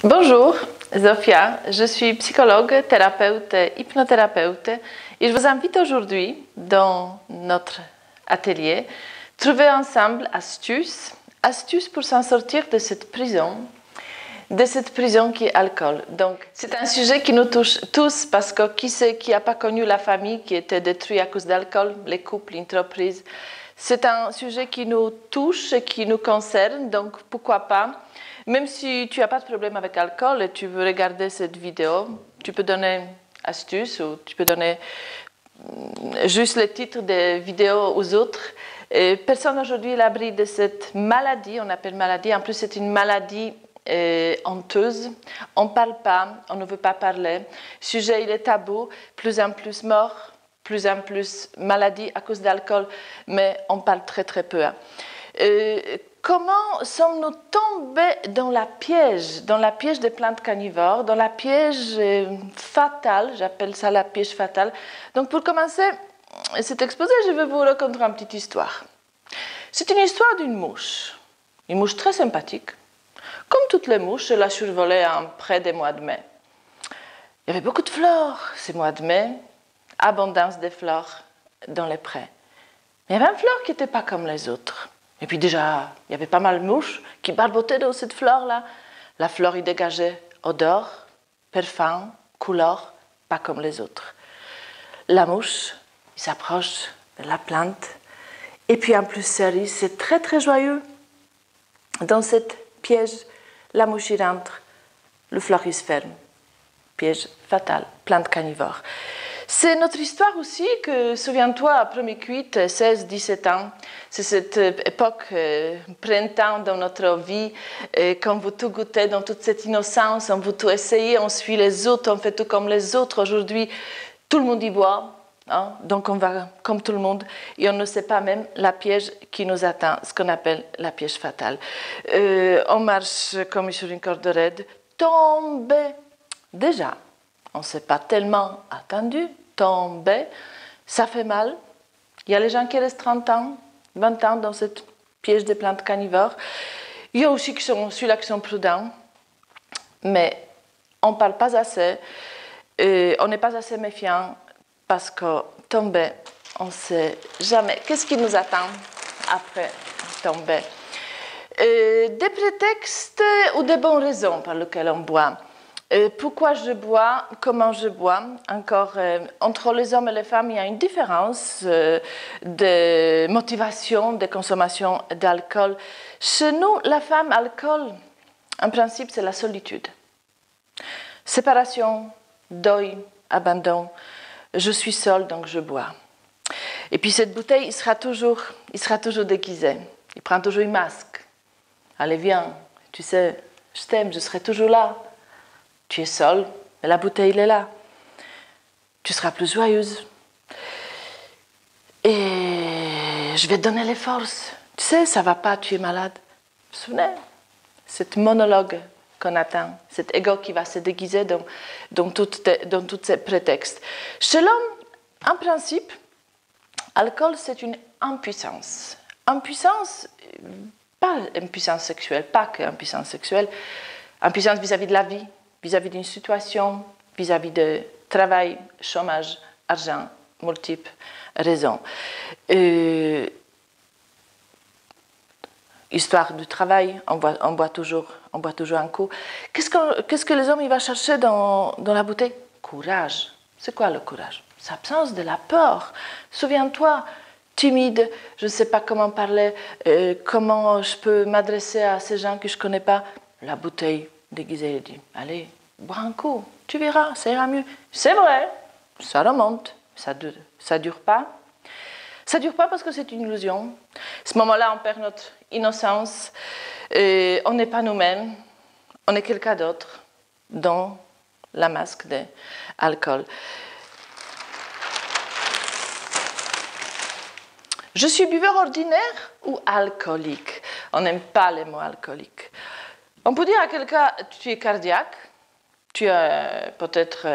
Bonjour, Zofia, je suis psychologue, thérapeute, hypnothérapeute et je vous invite aujourd'hui dans notre atelier trouver ensemble astuces pour s'en sortir de cette prison qui est l'alcool. Donc c'est un sujet qui nous touche tous parce que qui n'a pas connu la famille qui était détruite à cause d'alcool, les couples, l'entreprise. C'est un sujet qui nous touche et qui nous concerne, donc pourquoi pas. Même si tu n'as pas de problème avec l'alcool et tu veux regarder cette vidéo, tu peux donner astuces ou tu peux donner juste le titre des vidéos aux autres. Et personne aujourd'hui est à l'abri de cette maladie, on appelle maladie. En plus, c'est une maladie honteuse. On ne parle pas, on ne veut pas parler. Le sujet, il est tabou, plus en plus mort, plus en plus maladie à cause d'alcool, mais on parle très très peu. Comment sommes-nous tombés dans la piège des plantes carnivores, dans la piège fatale, j'appelle ça la piège fatale. Donc pour commencer cet exposé, je vais vous raconter une petite histoire. C'est une histoire d'une mouche très sympathique. Comme toutes les mouches, je la survolais près des mois de mai. Il y avait beaucoup de fleurs ces mois de mai, abondance de fleurs dans les prés. Mais il y avait une fleur qui n'était pas comme les autres. Et puis déjà, il y avait pas mal de mouches qui barbotaient dans cette fleur-là. La fleur y dégageait odeur, parfum, couleur, pas comme les autres. La mouche, il s'approche de la plante. Et puis en plus, c'est très très joyeux. Dans cette piège, la mouche y rentre, le fleur il se ferme. Piège fatal, plante carnivore. C'est notre histoire aussi que, souviens-toi, à premier cuite, 16-17 ans, c'est cette époque, printemps dans notre vie, quand vous tout goûtez dans toute cette innocence, on veut tout essayer, on suit les autres, on fait tout comme les autres. Aujourd'hui, tout le monde y boit, hein, donc on va comme tout le monde, et on ne sait pas même la piège qui nous attend, ce qu'on appelle la piège fatale. On marche comme sur une corde raide, tomber. Déjà, on ne s'est pas tellement attendu, tomber, ça fait mal. Il y a les gens qui restent 30 ans, 20 ans dans cette piège des plantes carnivores. Il y a aussi ceux-là qui sont prudents, mais on ne parle pas assez, on n'est pas assez méfiant parce que tomber, on ne sait jamais. Qu'est-ce qui nous attend après tomber? Des prétextes ou des bonnes raisons par lesquelles on boit. Pourquoi je bois, comment je bois. Encore, entre les hommes et les femmes, il y a une différence de motivation, de consommation d'alcool. Chez nous, la femme, alcool, en principe, c'est la solitude. Séparation, deuil, abandon. Je suis seule, donc je bois. Et puis cette bouteille, il sera toujours déguisé. Il prend toujours un masque. Allez, viens, tu sais, je t'aime, je serai toujours là. Tu es seule, mais la bouteille, elle est là. Tu seras plus joyeuse. Et je vais te donner les forces. Tu sais, ça ne va pas, tu es malade. Vous vous souvenez? Cet monologue qu'on attend, cet ego qui va se déguiser dans tous ces prétextes. Chez l'homme, en principe, l'alcool, c'est une impuissance. Impuissance, pas impuissance sexuelle, pas que impuissance sexuelle, impuissance vis-à-vis de la vie, vis-à-vis d'une situation, vis-à-vis de travail, chômage, argent, multiples raisons. Histoire du travail, on boit toujours un coup. Qu'est-ce que les hommes ils vont chercher dans la bouteille? Courage. C'est quoi le courage? C'est l'absence de la peur. Souviens-toi, timide, je ne sais pas comment parler, comment je peux m'adresser à ces gens que je ne connais pas. La bouteille déguisée, elle dit, allez, bois un coup, tu verras, ça ira mieux. C'est vrai, ça remonte, ça dure pas. Ça ne dure pas parce que c'est une illusion. À ce moment-là, on perd notre innocence, on n'est pas nous-mêmes, on est quelqu'un d'autre dans la masque de l'alcool. Je suis buveur ordinaire ou alcoolique? On n'aime pas les mots alcoolique. On peut dire à quelqu'un, tu es cardiaque, tu as peut-être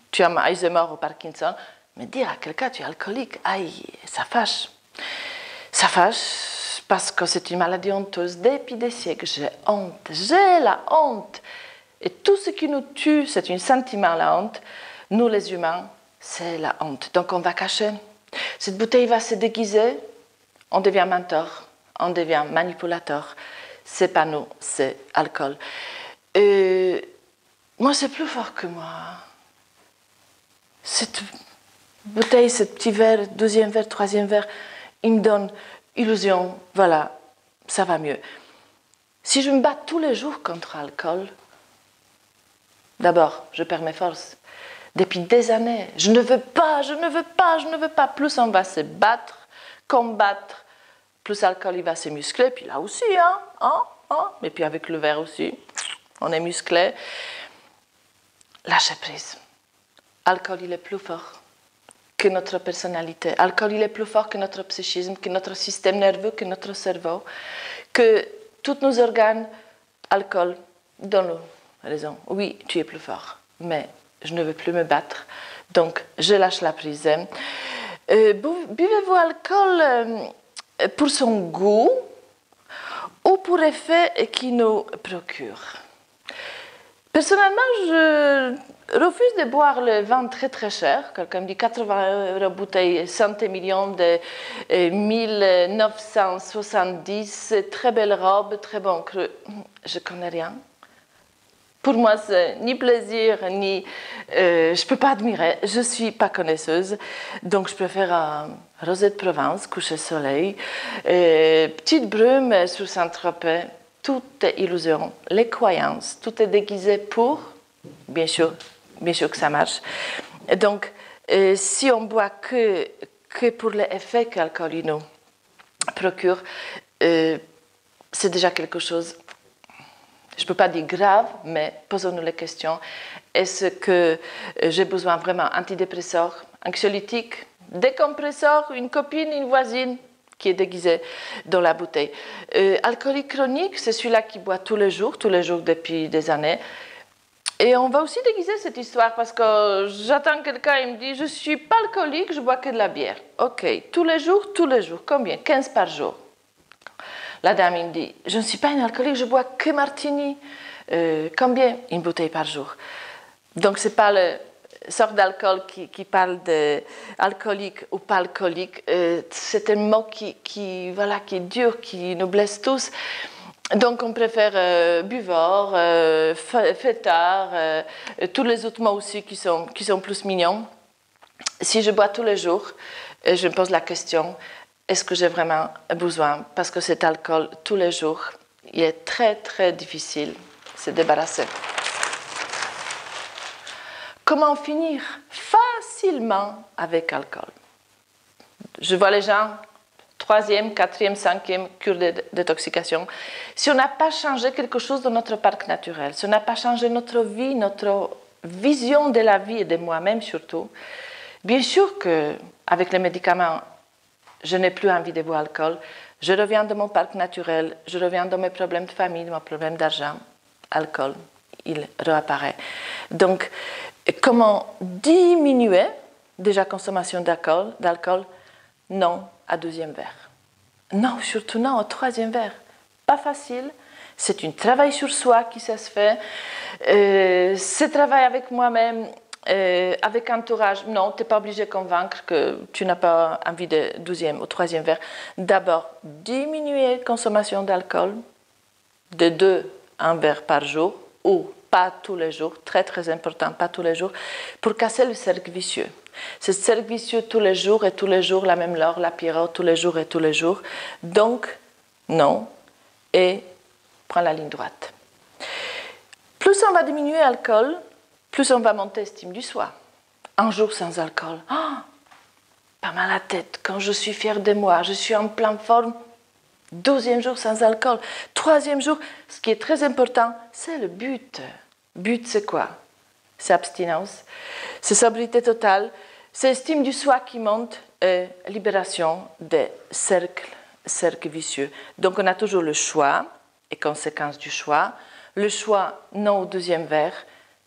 tu as Alzheimer ou Parkinson, mais dire à quelqu'un, tu es alcoolique, aïe, ça fâche. Ça fâche parce que c'est une maladie honteuse depuis des siècles. J'ai la honte. Et tout ce qui nous tue, c'est un sentiment, la honte. Nous, les humains, c'est la honte. Donc, on va cacher. Cette bouteille va se déguiser. On devient menteur. On devient manipulateur. C'est pas nous, c'est alcool. Moi, c'est plus fort que moi. Cette bouteille, ce petit verre, deuxième verre, troisième verre, il me donne illusion. Voilà, ça va mieux. Si je me bats tous les jours contre l'alcool, d'abord, je perds mes forces. Depuis des années, je ne veux pas. Plus on va se battre, combattre, plus l'alcool il va se muscler. Puis là aussi, mais puis avec le verre aussi, on est musclé. Lâchez prise. L'alcool, il est plus fort que notre personnalité. L'alcool, il est plus fort que notre psychisme, que notre système nerveux, que notre cerveau, que tous nos organes. Alcool, donne-nous raison. Oui, tu es plus fort, mais je ne veux plus me battre, donc je lâche la prise. Buvez-vous l'alcool pour son goût ou pour l'effet qu'il nous procure? Personnellement, je refuse de boire le vin très très cher. Quelqu'un me dit 80 € bouteille, 100 millions de 1970, très belle robe, très bon cru. Je ne connais rien. Pour moi, c'est ni plaisir, ni... je ne peux pas admirer. Je ne suis pas connaisseuse. Donc, je préfère un rosé de Provence, coucher soleil, petite brume sur Saint-Tropez. Tout est illusion. Les croyances, tout est déguisé pour... Bien sûr que ça marche. Donc, si on boit que pour l'effet que l'alcool nous procure, c'est déjà quelque chose... Je ne peux pas dire grave, mais posons-nous les questions. Est-ce que j'ai besoin vraiment d'antidépresseurs, anxiolytiques, décompresseurs, une copine, une voisine qui est déguisée dans la bouteille? Alcoolique chronique, c'est celui-là qui boit tous les jours depuis des années. Et on va aussi déguiser cette histoire parce que j'attends quelqu'un et me dit « Je ne suis pas alcoolique, je bois que de la bière. » Ok, tous les jours, combien? 15 par jour. La dame me dit, je ne suis pas une alcoolique, je bois que martini. Combien? Une bouteille par jour. Donc, ce n'est pas le sort d'alcool qui parle d'alcoolique ou pas alcoolique. C'est un mot qui est dur, qui nous blesse tous. Donc, on préfère buveur, fêtard, tous les autres mots aussi qui sont plus mignons. Si je bois tous les jours, je me pose la question, est-ce que j'ai vraiment besoin? Parce que cet alcool, tous les jours, il est très, très difficile de se débarrasser. Comment finir facilement avec l'alcool? Je vois les gens, 3e, 4e, 5e cure de détoxication. Si on n'a pas changé quelque chose dans notre parc naturel, si on n'a pas changé notre vie, notre vision de la vie et de moi-même surtout, bien sûr qu'avec les médicaments, je n'ai plus envie de boire l'alcool. Je reviens de mon parc naturel, je reviens de mes problèmes de famille, de mes problèmes d'argent. L'alcool, il réapparaît. Donc, comment diminuer déjà consommation d'alcool? Non, à 2e verre. Non, surtout non, au 3e verre. Pas facile. C'est un travail sur soi qui ça se fait. Ce travail avec moi-même, avec entourage, non, tu n'es pas obligé de convaincre que tu n'as pas envie de 12e ou 3e verre. D'abord, diminuer la consommation d'alcool de 2 à 1 verre par jour ou pas tous les jours, très très important, pas tous les jours, pour casser le cercle vicieux. Ce cercle vicieux tous les jours et tous les jours, la même heure, l'apéro tous les jours et tous les jours. Donc, non, et prends la ligne droite. Plus on va diminuer l'alcool, plus on va monter l'estime du soi. Un jour sans alcool, pas mal à la tête, quand je suis fière de moi, je suis en pleine forme. 12e jour sans alcool. 3e jour, ce qui est très important, c'est le but. But, c'est quoi? C'est abstinence, c'est sobriété totale, c'est estime du soi qui monte et libération des cercles vicieux. Donc, on a toujours le choix et conséquence du choix. Le choix, non au 2e verre.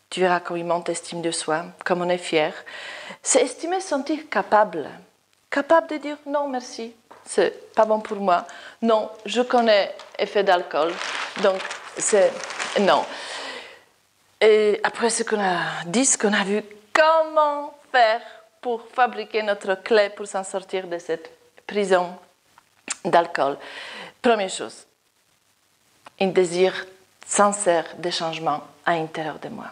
Tu verras quand il monte l'estime de soi, comme on est fier. C'est estimer, se sentir capable de dire non merci. c'est pas bon pour moi. Non, je connais l'effet d'alcool, donc c'est non. Et après ce qu'on a dit, ce qu'on a vu, comment faire pour fabriquer notre clé pour s'en sortir de cette prison d'alcool. Première chose, un désir sincère de changement à l'intérieur de moi.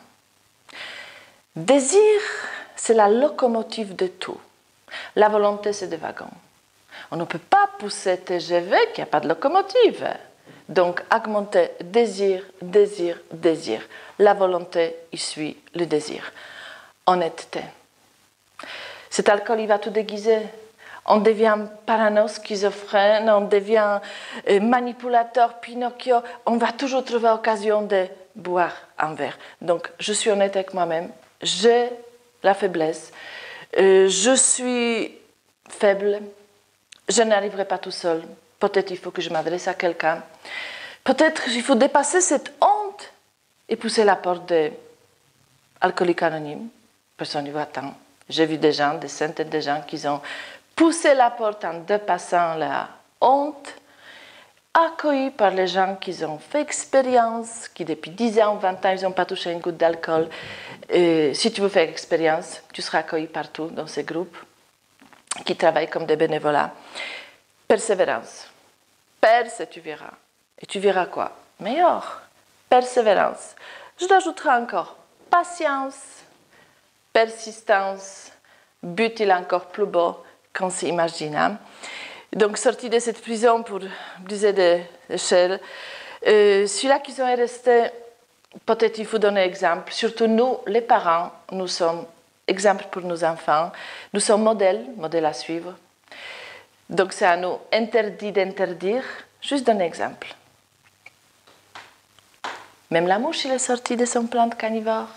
Désir, c'est la locomotive de tout. La volonté, c'est des wagons. On ne peut pas pousser TGV qui n'a pas de locomotive. Donc, augmenter désir, désir, désir. La volonté, il suit le désir. Honnêteté. Cet alcool, il va tout déguiser. On devient parano, schizophrène, on devient manipulateur, Pinocchio. On va toujours trouver l'occasion de boire un verre. Donc, je suis honnête avec moi-même. J'ai la faiblesse. Je suis faible. Je n'arriverai pas tout seul. Peut-être il faut que je m'adresse à quelqu'un. Peut-être il faut dépasser cette honte et pousser la porte des alcooliques anonymes. Personne n'y va attendre. J'ai vu des gens, des centaines de gens qui ont poussé la porte en dépassant la honte, accueillis par les gens qui ont fait expérience, qui depuis 10 ans, 20 ans, ils n'ont pas touché une goutte d'alcool. Si tu veux faire expérience, tu seras accueilli partout dans ces groupes qui travaillent comme des bénévolats. Persévérance. Perse et tu verras. Et tu verras quoi? Meilleur. Persévérance. Je rajouterai encore patience, persistance, but il est encore plus beau qu'on s'imagine. Donc, sorti de cette prison pour briser des échelles, celui-là qui sont restés, peut-être il faut donner exemple. Surtout nous, les parents, nous sommes exemple pour nos enfants. Nous sommes modèles à suivre. Donc, c'est à nous interdit d'interdire. Juste un exemple. Même la mouche, elle est sortie de son plante carnivore.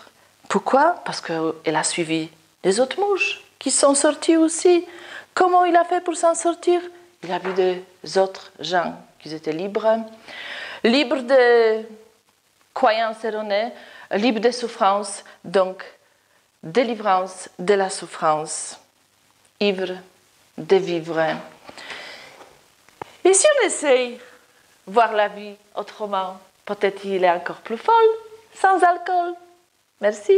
Pourquoi? Parce qu'elle a suivi les autres mouches qui sont sorties aussi. Comment il a fait pour s'en sortir? Il a vu des autres gens qui étaient libres de croyances erronées, libres de souffrance, donc délivrance de la souffrance, ivre de vivre. Et si on essaye de voir la vie autrement, peut-être il est encore plus folle, sans alcool. Merci.